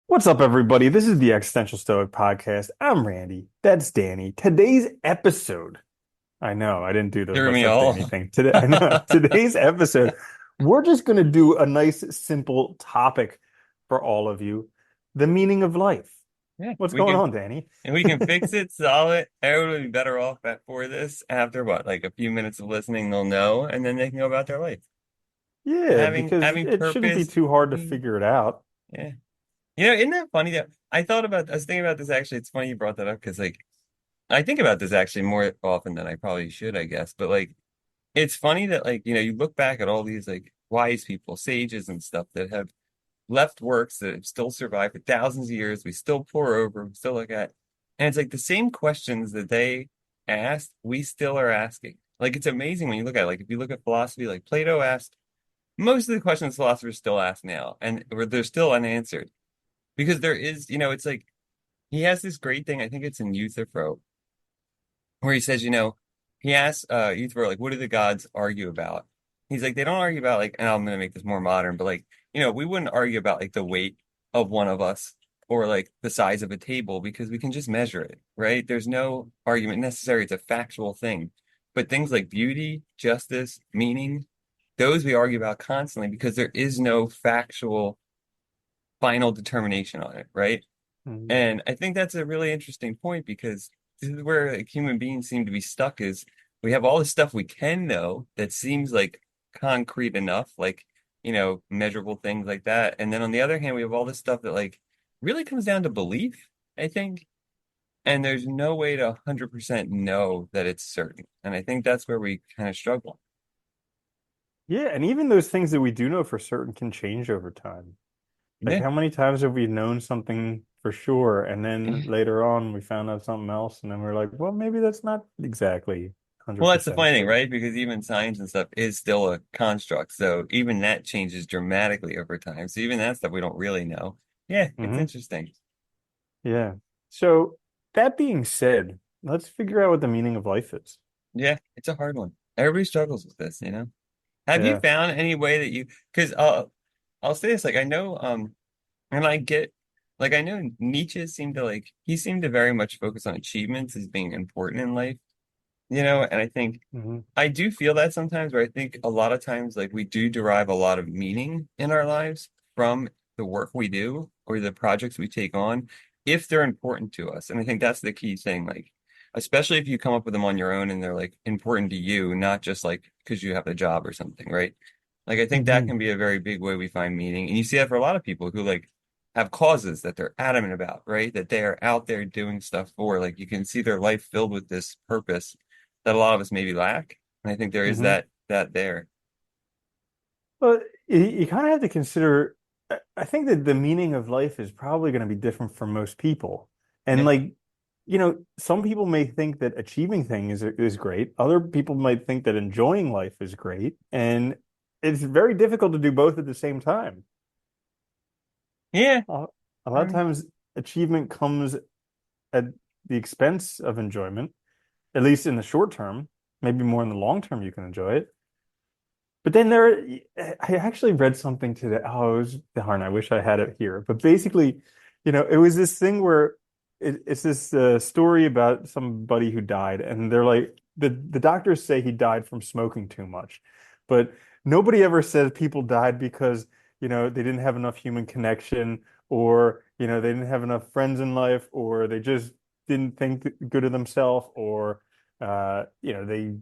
What's up, everybody? This is the Existential Stoic Podcast. I'm Randy. That's Danny. Today's episode, I know I didn't do the Threw "What's me up, all. Danny" thing today. I know today's episode, we're just going to do a nice, simple topic for all of you: the meaning of life. Yeah, What's we going can on, Danny? and we can fix it, solve it. Everyone will be better off for this after what, like a few minutes of listening, they'll know, and then they can go about their life. Yeah, because Having it shouldn't be purpose. too hard to mean- figure it out. Yeah. Isn't that funny that I was thinking about this actually. It's funny you brought that up because like I think about this actually more often than I probably should, I guess. But like it's funny that you look back at all these like wise people, sages and stuff that have left works that have still survived for thousands of years. We still pour over, we still look at. And it's like the same questions that they asked, we still are asking. Like it's amazing when you look at it. Like if you look at philosophy, like Plato asked most of the questions philosophers still ask now, and they're still unanswered. Because there is, it's like he has this great thing, I think it's in Euthyphro, where he says, he asks Euthyphro, like, what do the gods argue about? He's like, they don't argue about like, and I'm gonna make this more modern, but like, we wouldn't argue about like the weight of one of us or like the size of a table because we can just measure it, right? There's no argument necessary. It's a factual thing. But things like beauty, justice, meaning, those we argue about constantly because there is no factual final determination on it, right? Mhm. And I think that's a really interesting point because this is where like, human beings seem to be stuck is we have all this stuff we can know that seems like concrete enough, like, measurable things like that. And then on the other hand, we have all this stuff that like really comes down to belief, I think. And there's no way to 100% know that it's certain. And I think that's where we kind of struggle. Yeah, and even those things that we do know for certain can change over time. Like, Yeah. how many times have we known something for sure, and then later on we found out something else, and then we're like, well, maybe that's not exactly Well, that's the 100% funny thing, true. right? Because even science and stuff is still a construct. So even that changes dramatically over time. So even that stuff we don't really know. Yeah, it's Hmm. interesting. Yeah. So that being said, let's figure out what the meaning of life is. Yeah, it's a hard one. Everybody struggles with this. Have you Yeah. found any way that because I'll say this, like I know, and I get, like I know Nietzsche seemed to like, he seemed to very much focus on achievements as being important in life, and I think Hmm. I do feel that sometimes, where I think a lot of times, like we do derive a lot of meaning in our lives from the work we do or the projects we take on, if they're important to us. And I think that's the key thing, like, especially if you come up with them on your own and they're like important to you, not just like because you have a job or something, right? Like, I think that Hmm. can be a very big way we find meaning. And you see that for a lot of people who like have causes that they're adamant about, right? That they are out there doing stuff for, like, you can see their life filled with this purpose that a lot of us maybe lack. And I think there is Hmm. that there. But you kind of have to consider, I think that the meaning of life is probably going to be different for most people. And Yeah. like, some people may think that achieving things is great. Other people might think that enjoying life is great. And it's very difficult to do both at the same time. Yeah. A a lot I of mean, times achievement comes at the expense of enjoyment, at least in the short term. Maybe more in the long term, you can enjoy it. But then I actually read something today. Oh, it was darn, I wish I had it here. But basically, it was this thing where it's this story about somebody who died, and they're like, the doctors say he died from smoking too much. But nobody ever says people died because, they didn't have enough human connection, or, they didn't have enough friends in life, or they just didn't think good of themselves, or, they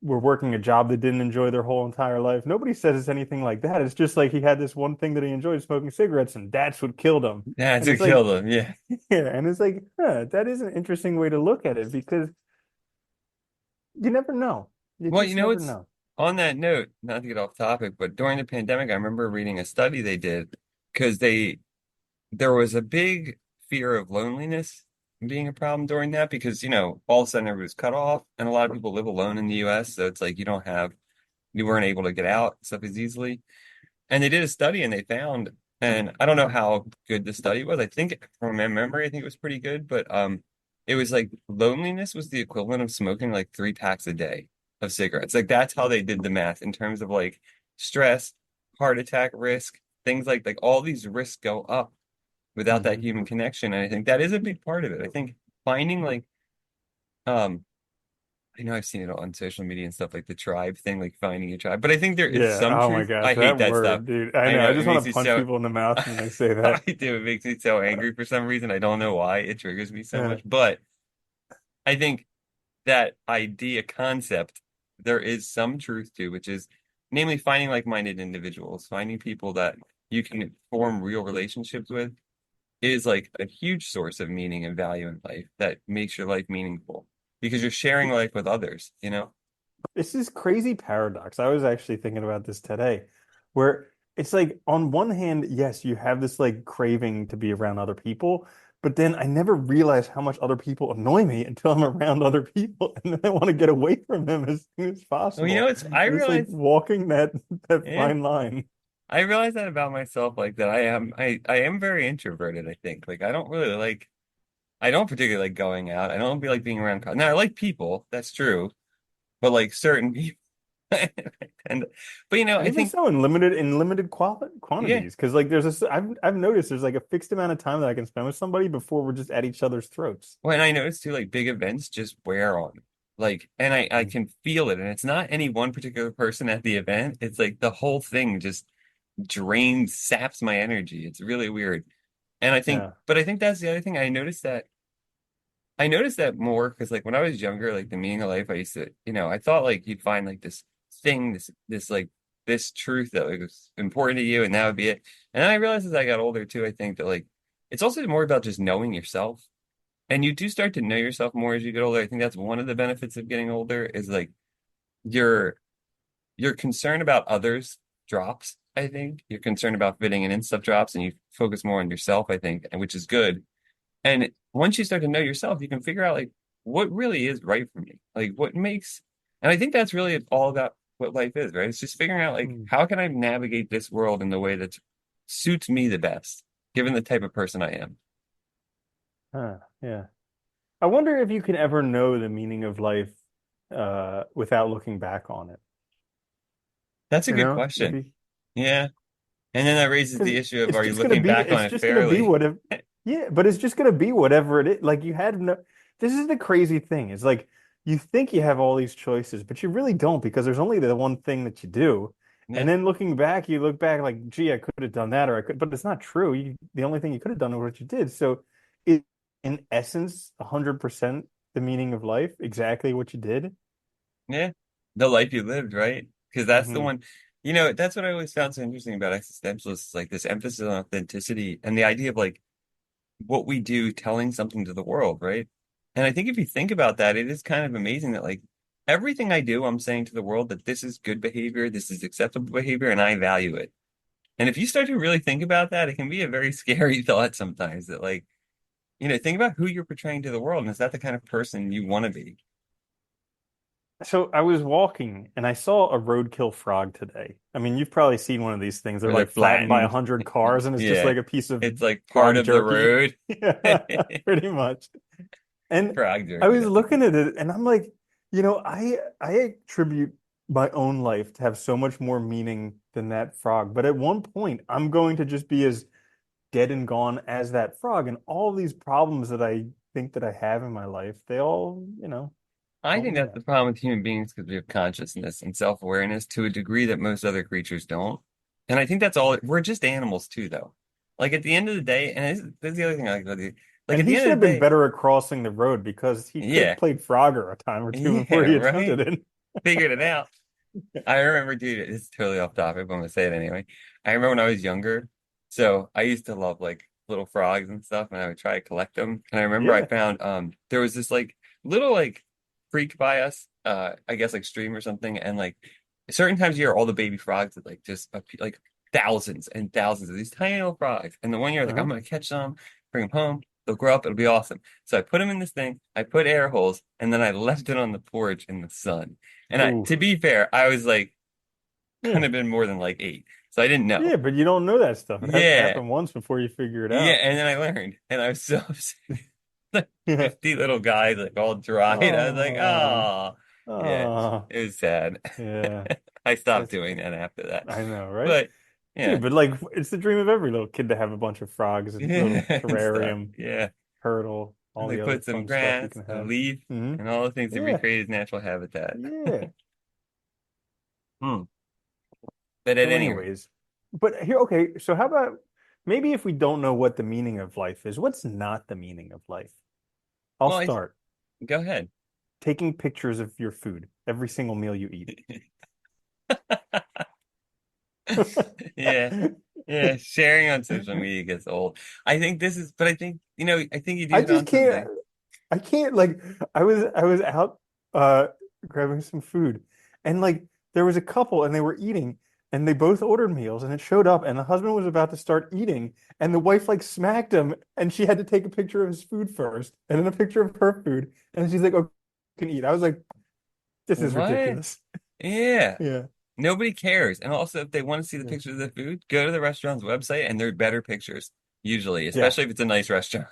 were working a job they didn't enjoy their whole entire life. Nobody says anything like that. It's just like he had this one thing that he enjoyed, smoking cigarettes, and that's what killed him. that's And what it's like, killed him. Yeah. yeah, and it's like, that is an interesting way to look at it because you never know. You Well, just never it's know. on that note, not to get off topic, but during the pandemic, I remember reading a study they did because there was a big fear of loneliness being a problem during that because, all of a sudden everybody was cut off and a lot of people live alone in the US. So it's like you weren't able to get out stuff as easily. And they did a study and they found, and I don't know how good the study was. I think from my memory, I think it was pretty good, but it was like loneliness was the equivalent of smoking like 3 packs a day of cigarettes. Like that's how they did the math in terms of like stress, heart attack risk, things like all these risks go up without that Hmm. human connection. And I think that is a big part of it. I think finding like um I know I've seen it on social media and stuff like the tribe thing, like finding a tribe. But I think there is Yeah. some Oh my truth. gosh, I hate that that stuff. word, dude. I I know. know I it just makes want me to punch so people in the mouth when they say I that. do. It makes me so angry for some reason. I don't know why it triggers me so Yeah. much. But I think that idea concept there is some truth to, which is namely finding like-minded individuals, finding people that you can form real relationships with is like a huge source of meaning and value in life that makes your life meaningful because you're sharing life with others, you know? This is crazy paradox. I was actually thinking about this today, where it's like on one hand, yes, you have this like craving to be around other people, but then I never realize how much other people annoy me until I'm around other people, and then I want to get away from them as soon as Well, possible. I And it's like realize, walking that yeah, fine line. I realize that about myself, like that I am very introverted, I think. Like I don't particularly like going out. I don't be like being around. Now I like people, that's true, but like certain people, and but And I even think so, in limited yeah. quantities, because like I've noticed there's like a fixed amount of time that I can spend with somebody before we're just at each other's throats. Well, and I noticed too, like big events just wear on me. Like, and I Mm. can feel it, and it's not any one particular person at the event. It's like the whole thing just drains, saps my energy. It's really weird. And Yeah. but I think that's the other thing. I noticed that more because like when I was younger, like the meaning of life, I used to, I thought like you'd find like this thing, this like this truth that like was important to you, and that would be it. And then I realized as I got older too, I think that like it's also more about just knowing yourself. And you do start to know yourself more as you get older. I think that's one of the benefits of getting older is like your your concern about others drops, I think. Your concern about fitting in and stuff drops and you focus more on yourself, I think, and which is good. And once you start to know yourself, you can figure out like what really is right for me. Like what makes and I think that's really all about what life is, right? It's just figuring out like Mm. how can I navigate this world in the way that suits me the best, given the type of person I am. Huh. Yeah. I wonder if you can ever know the meaning of life without looking back on it. That's a You good know, if question. you Yeah. And then that raises the because issue of are you looking back on it's it just gonna be fairly? whatever. Yeah, but it's just gonna be whatever it is. Like you had no. This is the crazy thing. It's like you think you have all these choices, but you really don't because there's only the one thing that you do. And Yeah. then looking back, you look back like, gee, I could have done that, or I could, but it's not true. The only thing you could have done was what you did. So, it, in essence, 100% the meaning of life, exactly what you did. Yeah. The life you lived, right? Because that's the Hmm. one, that's what I always found so interesting about existentialists, like this emphasis on authenticity and the idea of like what we do telling something to the world, right? And I think if you think about that, it is kind of amazing that like everything I do, I'm saying to the world that this is good behavior, this is acceptable behavior, and I value it. And if you start to really think about that, it can be a very scary thought sometimes that like, think about who you're portraying to the world, and is that the kind of person you want to be? So I was walking and I saw a roadkill frog today. I mean, you've probably seen one of these things. They're Where they're like flattened by a flattened. hundred cars, and it's just Yeah. like a piece of It's like part frog of the jerky. road. Yeah, pretty much. And Frog I jerky, was that's a good looking at it, and I'm like, I attribute my own life to have so much more meaning than that frog. But at one point, I'm going to just be as dead and gone as that frog, and all these problems that I think that I have in my life, they all, I don't think mean that's the nothing. problem with human beings because we have consciousness and self-awareness to a degree that most other creatures don't. And I think that's all we're just animals too, though. Like at the end of the day, and this is the other thing I like about you. Like And at the he end should of have the been day, better at crossing the road because he could have yeah, played Frogger a time or two yeah, before he right. attempted it. Figured it out. I remember, dude, it's totally off topic, but I'm gonna say it anyway. I remember when I was younger, so I used to love like little frogs and stuff, and I would try to collect them. And I remember I Yeah. found there was this like little like creek by us, I guess like stream or something, and like certain times of year, all the baby frogs would like just like thousands and thousands of these tiny little frogs. And the one year I was like, I'm Uh-huh. gonna catch some, bring them home. They'll grow up. It'll be awesome. So I put them in this thing. I put air holes, and then I left it on the porch in the sun. And Ooh. to be fair, I was like, couldn't Yeah. have been more than like 8. So I didn't know. Yeah, but you don't know that stuff. It has to Yeah. happen once before you figure it Yeah. out. And then I learned. And I was so upset. Like Yeah. 50 little guys, like all dried. I was like, Oh. oh, yeah. Oh. It was sad. Yeah. I stopped That's doing that after that. I know, right? But Dude, Yeah. but like it's the dream of every little kid to have a bunch of frogs, a little And stuff. terrarium, Yeah. turtle, And all they the other put some fun stuff you grass, can a have. leaf, Hmm. and all the things to Yeah, recreate his natural habitat. yeah. Hmm. But at So, any rate, anyways, but here, okay. So, how about maybe if we don't know what the meaning of life is, what's not the meaning of life? I'll well, start go ahead. taking pictures of your food, every single meal you eat. Yeah. Yeah. Sharing on social media gets old. I think this is, but I think, I think you do I hit just on can't. something. I can't like I was out uh grabbing some food and like there was a couple and they were eating and they both ordered meals and it showed up and the husband was about to start eating and the wife like smacked him and she had to take a picture of his food first and then a picture of her food and she's like, "Oh, you can eat." I was like, "This is What? ridiculous." Yeah. Yeah. Nobody cares. And also, if they want to see the Yeah. pictures of the food, go to the restaurant's website and they're better pictures, usually, Yeah. especially if it's a nice restaurant.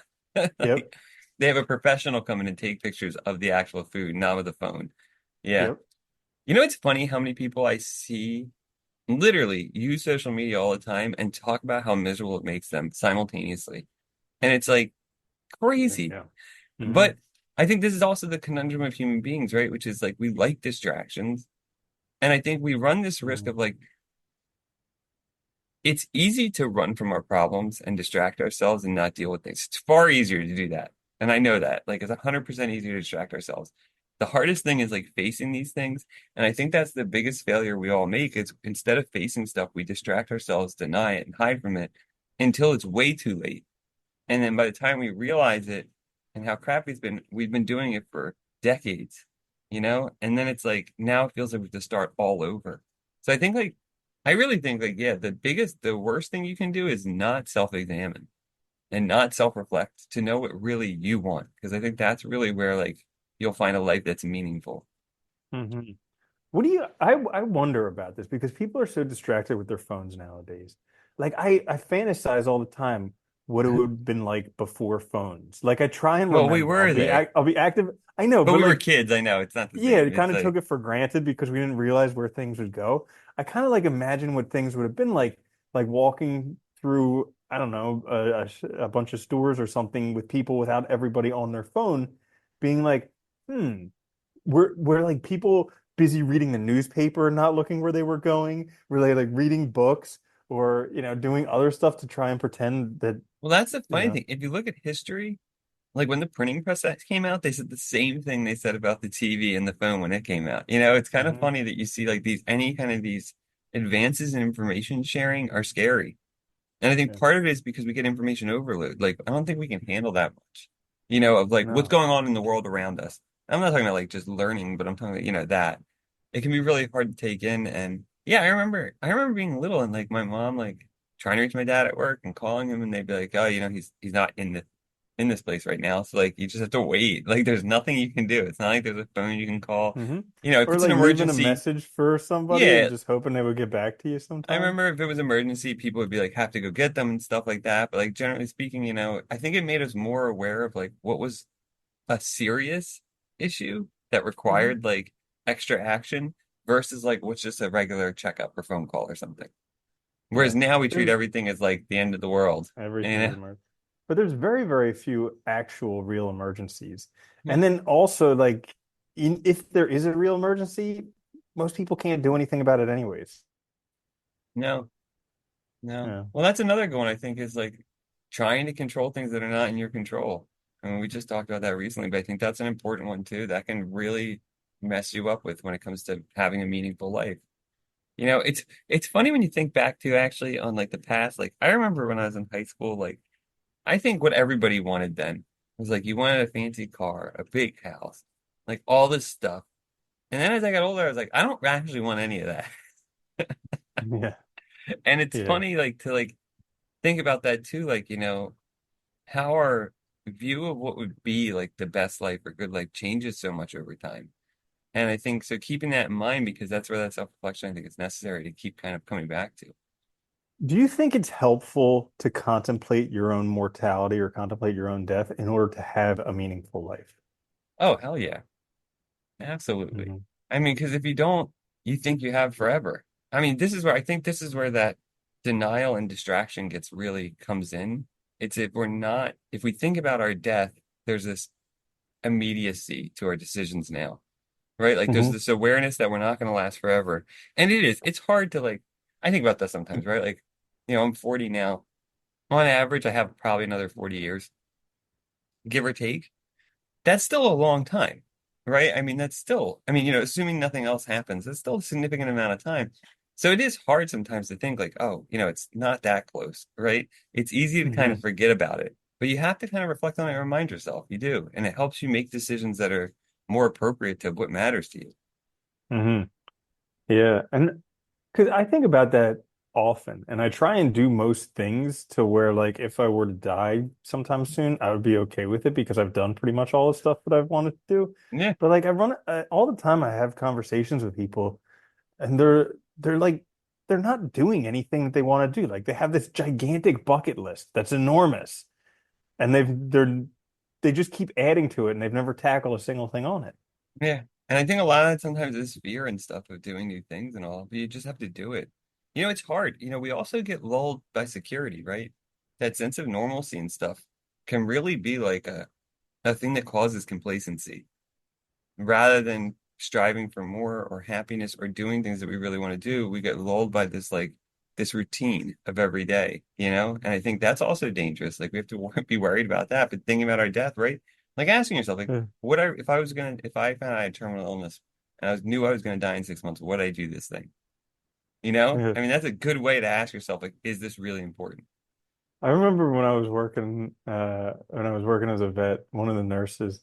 Yep. Like, they have a professional come in and take pictures of the actual food, not with a phone. Yeah. Yep. It's funny how many people I see literally use social media all the time and talk about how miserable it makes them simultaneously. And it's like crazy. Yeah. Hmm. But I think this is also the conundrum of human beings, right? Which is like we like distractions. And I think we run this risk Hmm. of like, it's easy to run from our problems and distract ourselves and not deal with things. It's far easier to do that. And I know that. Like, it's 100% easier to distract ourselves. The hardest thing is like facing these things. And I think that's the biggest failure we all make is instead of facing stuff, we distract ourselves, deny it, and hide from it until it's way too late. And then by the time we realize it and how crappy it's been, we've been doing it for decades, And then it's like now it feels like we have to start all over. So I think like I really think like yeah, the worst thing you can do is not self-examine and not self-reflect to know what really you want. Because I think that's really where like you'll find a life that's meaningful. Hmm. What do you I wonder about this because people are so distracted with their phones nowadays. Like I fantasize all the time what it would have been like before phones. Like I try and Well, we remember. were there, I'll be active. I know, but but we were like kids. I know it's not the yeah, same. it It's kind of took like, it for granted because we didn't realize where things would go. I kind of like imagine what things would have been like walking through, I don't know, a bunch of stores or something with people without everybody on their phone, being like, hmm. Were like people busy reading the newspaper and not looking where they were going? Were they like reading books or, doing other stuff to try and pretend that, well, that's the you funny know, thing. If you look at history. Like when the printing press came out, they said the same thing they said about the TV and the phone when it came out. It's kind of hmm. funny that you see like any kind of these advances in information sharing are scary. And I think Yeah, part of it is because we get information overload. Like I don't think we can handle that much, of like what's no. going on in the world around us. I'm not talking about like just learning, but I'm talking about, that it can be really hard to take in. And yeah, I remember being little and like my mom like trying to reach my dad at work and calling him and they'd be like, oh, he's not in this place right now. So like you just have to wait. Like there's nothing you can do. It's not like there's a phone you can call. Hmm. If Or it's an like leaving a emergency, message for somebody and yeah. just hoping they would get back to you I sometime. remember if it was emergency, people would be like have to go get them and stuff like that. But like generally speaking, I think it made us more aware of like what was a serious issue that Hmm. required like extra action versus like what's just a regular checkup or phone call or something. Yeah. Whereas now we treat There's everything as like the end of the world. And everything's emerged. But there's very, very few actual real emergencies. And well, then also like if there is a real emergency, most people can't do anything about it anyways. no. No. Yeah. Well, that's another good one, I think, is like trying to control things that are not in your control. I mean, we just talked about that recently, but I think that's an important one too. That can really mess you up with when it comes to having a meaningful life. It's funny when you think back to actually on like the past. Like I remember when I was in high school, like I think what everybody wanted then was like you wanted a fancy car, a big house, like all this stuff. And then as I got older, I was like, I don't actually want any of that. Yeah. And it's Yeah. funny like to like think about that too, like, how our view of what would be like the best life or good life changes so much over time. And I think so keeping that in mind because that's where that self-reflection I think is necessary to keep kind of coming back to. Do you think it's helpful to contemplate your own mortality or contemplate your own death in order to have a meaningful life? Oh, hell yeah. Absolutely. Hmm. I mean, because if you don't, you think you have forever. I mean, this is where I think this is where that denial and distraction gets really comes in, it's if we think about our death, there's this immediacy to our decisions now, right? Like there's Hmm. this awareness that we're not going to last forever. And it's hard to like, I think about that sometimes, right? Like, I'm 40 now. On average, I have probably another 40 years, give or take. That's still a long time, right? I mean, that's still, I mean, assuming nothing else happens, that's still a significant amount of time. So it is hard sometimes to think like, oh, it's not that close, right? It's easy to kind of Hmm. forget about it, but you have to kind of reflect on it and remind yourself. You do, and it helps you make decisions that are more appropriate to what matters to you. Hmm. Yeah. And because I think about that often, and I try and do most things to where, like, if I were to die sometime soon, I would be okay with it because I've done pretty much all the stuff that I've wanted to do. Yeah, But like, all the time. I have conversations with people, and they're like, they're not doing anything that they want to do. Like, they have this gigantic bucket list that's enormous, and they just keep adding to it, and they've never tackled a single thing on it. yeah. And I think a lot of that sometimes is fear and stuff of doing new things and all, but you just have to do it. It's hard. We also get lulled by security, right? That sense of normalcy and stuff can really be like a thing that causes complacency rather than striving for more or happiness or doing things that we really want to do. We get lulled by this routine of every day, and I think that's also dangerous. Like we have to be worried about that, but thinking about our death, right? Like asking yourself, like, Yeah, if I found I had terminal illness and knew I was gonna die in 6 months, would I do this thing? yeah. I mean, that's a good way to ask yourself, like, is this really important? I remember when I was working as a vet, one of the nurses,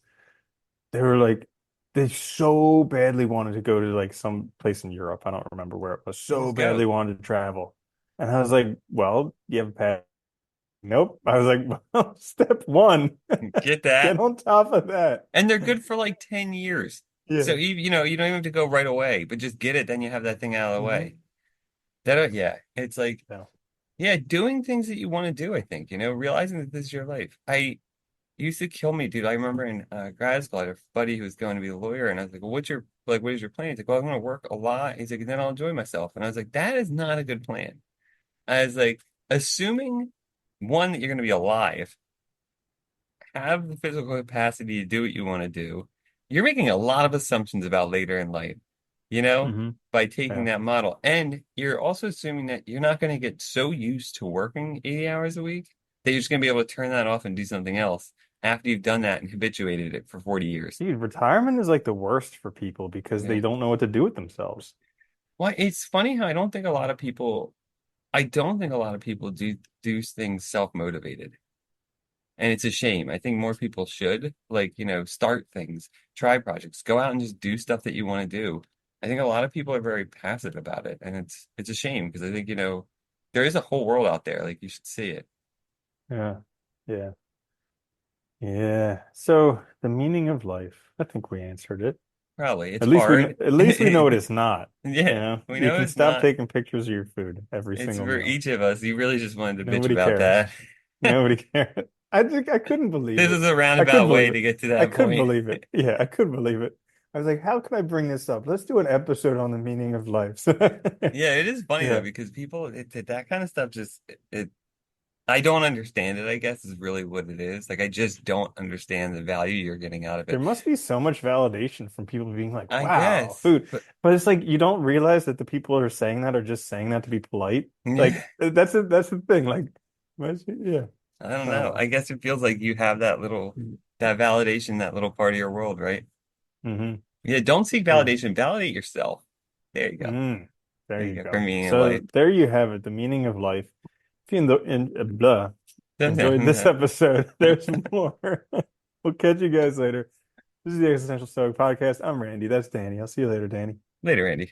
they were like, they so badly wanted to go to like some place in Europe. I don't remember where it was. So Just badly go. wanted to travel. And I was like, well, you have a pass. Nope. I was like, well, step one, Get that. get on top of that. And they're good for like 10 years. So Yeah. you don't even have to go right away, but just get it, then you have that thing out of the Hmm. way. Yeah, it's like, Yeah. yeah, doing things that you want to do, I think, realizing that this is your life. I used to kill me, dude. I remember in grad school, I had a buddy who was going to be a lawyer, and I was like, well, what is your plan? He's like, well, I'm going to work a lot. He's like, then I'll enjoy myself. And I was like, that is not a good plan. I was like, assuming one, that you're going to be alive, have the physical capacity to do what you want to do, you're making a lot of assumptions about later in life, you know, Hmm. by taking Yeah. that model. And you're also assuming that you're not going to get so used to working 80 hours a week that you're just going to be able to turn that off and do something else after you've done that and habituated it for 40 years. Dude, retirement is like the worst for people because Yeah. they don't know what to do with themselves. Well, it's funny how I don't think a lot of people do things self-motivated. And it's a shame. I think more people should, like, start things, try projects, go out and just do stuff that you want to do. I think a lot of people are very passive about it, and it's a shame because I think, there is a whole world out there. Like you should see it. Yeah. Yeah. Yeah. So the meaning of life, I think we answered it. Probably. It's At least hard. at least we know what it's not. You Yeah, know, we you know can it's stop not. taking pictures of your food every It's single for meal. each of us. You really just wanted to bitch Nobody about cares. that. Nobody cares. I couldn't believe This it. is a I couldn't roundabout way believe to it. get to I that couldn't point. believe it. Yeah, I couldn't believe it. I was like, how can I bring this up? Let's do an episode on the meaning of life. Yeah, it is funny though Yeah. because people that kind of stuff just it I don't understand it, I guess, is really what it is. Like, I just don't understand the value you're getting out of There it. must be so much validation from people being like, I wow, guess, food. but But it's like you don't realize that the people who are saying that are just saying that to be polite. yeah, Like that's the thing. Like, yeah. I don't I don't know. know. I guess it feels like you have that validation, that little part of your world, right? Hmm. Yeah, don't seek Yeah. validation. Validate yourself. There you go. Mm. There There you you go. For go. me in life. So there you have it, the meaning of life. If you enjoyed this episode, there's more. We'll catch you guys later. This is the Existential Stoic Podcast. I'm Randy. That's Danny. I'll see you later, Danny. Later, Andy.